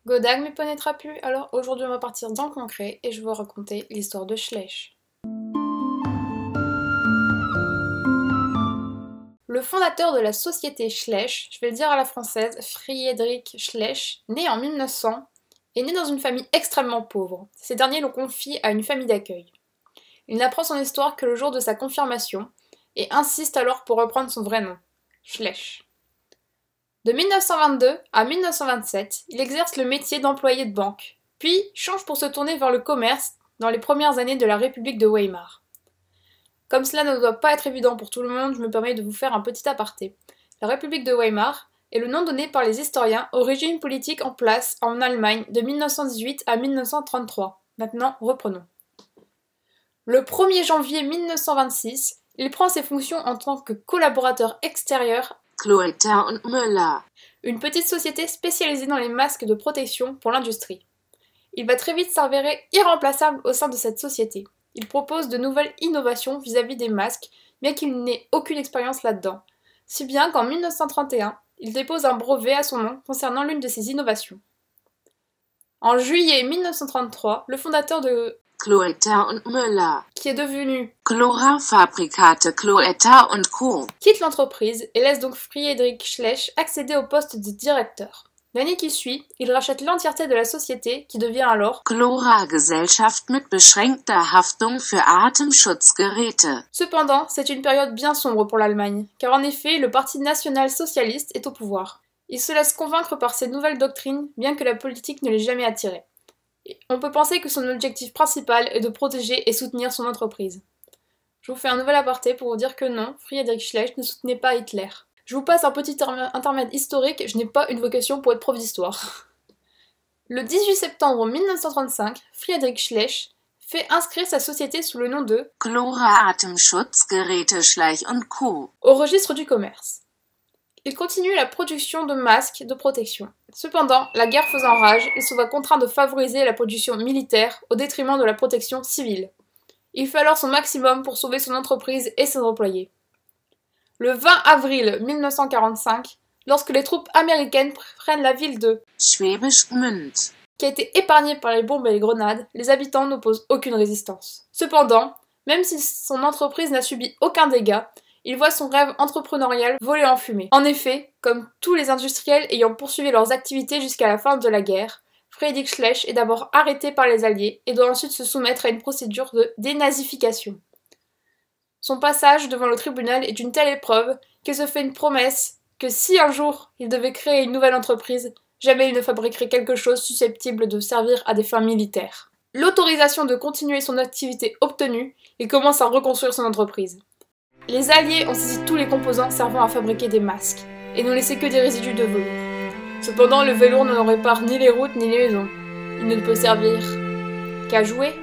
Godag m'y pénétra plus, alors aujourd'hui on va partir dans le concret et je vais vous raconter l'histoire de Schleich. Le fondateur de la société Schleich, je vais le dire à la française, Friedrich Schleich, né en 1900, est né dans une famille extrêmement pauvre. Ces derniers l'ont confié à une famille d'accueil. Il n'apprend son histoire que le jour de sa confirmation et insiste alors pour reprendre son vrai nom, Schleich. De 1922 à 1927, il exerce le métier d'employé de banque, puis change pour se tourner vers le commerce dans les premières années de la République de Weimar. Comme cela ne doit pas être évident pour tout le monde, je me permets de vous faire un petit aparté. La République de Weimar est le nom donné par les historiens au régime politique en place en Allemagne de 1918 à 1933. Maintenant, reprenons. Le 1er janvier 1926, il prend ses fonctions en tant que collaborateur extérieur Cloetta und Müller, une petite société spécialisée dans les masques de protection pour l'industrie. Il va très vite s'avérer irremplaçable au sein de cette société. Il propose de nouvelles innovations vis-à-vis des masques, bien qu'il n'ait aucune expérience là-dedans. Si bien qu'en 1931, il dépose un brevet à son nom concernant l'une de ces innovations. En juillet 1933, le fondateur de Cloetta und Müller, qui est devenu Chlorfabrikate Cloetta und Co. quitte l'entreprise et laisse donc Friedrich Schleich accéder au poste de directeur. L'année qui suit, il rachète l'entièreté de la société qui devient alors Chlora-Gesellschaft mit beschränkter Haftung für Atemschutzgeräte. Cependant, c'est une période bien sombre pour l'Allemagne, car en effet, le Parti national-socialiste est au pouvoir. Il se laisse convaincre par ses nouvelles doctrines, bien que la politique ne l'ait jamais attiré. On peut penser que son objectif principal est de protéger et soutenir son entreprise. Je vous fais un nouvel aparté pour vous dire que non, Friedrich Schleich ne soutenait pas Hitler. Je vous passe un petit intermède historique, je n'ai pas une vocation pour être prof d'histoire. Le 18 septembre 1935, Friedrich Schleich fait inscrire sa société sous le nom de Chlora-Atemschutzgeräte Schleich und Co. au registre du commerce. Il continue la production de masques de protection. Cependant, la guerre faisant rage, il se voit contraint de favoriser la production militaire au détriment de la protection civile. Il fait alors son maximum pour sauver son entreprise et ses employés. Le 20 avril 1945, lorsque les troupes américaines prennent la ville de Schwäbisch Gmünd, qui a été épargnée par les bombes et les grenades, les habitants n'opposent aucune résistance. Cependant, même si son entreprise n'a subi aucun dégât, il voit son rêve entrepreneurial voler en fumée. En effet, comme tous les industriels ayant poursuivi leurs activités jusqu'à la fin de la guerre, Friedrich Schleich est d'abord arrêté par les Alliés et doit ensuite se soumettre à une procédure de dénazification. Son passage devant le tribunal est une telle épreuve qu'il se fait une promesse que si un jour il devait créer une nouvelle entreprise, jamais il ne fabriquerait quelque chose susceptible de servir à des fins militaires. L'autorisation de continuer son activité obtenue, il commence à reconstruire son entreprise. Les Alliés ont saisi tous les composants servant à fabriquer des masques, et n'ont laissé que des résidus de velours. Cependant, le velours ne répare ni les routes ni les maisons. Il ne peut servir qu'à jouer.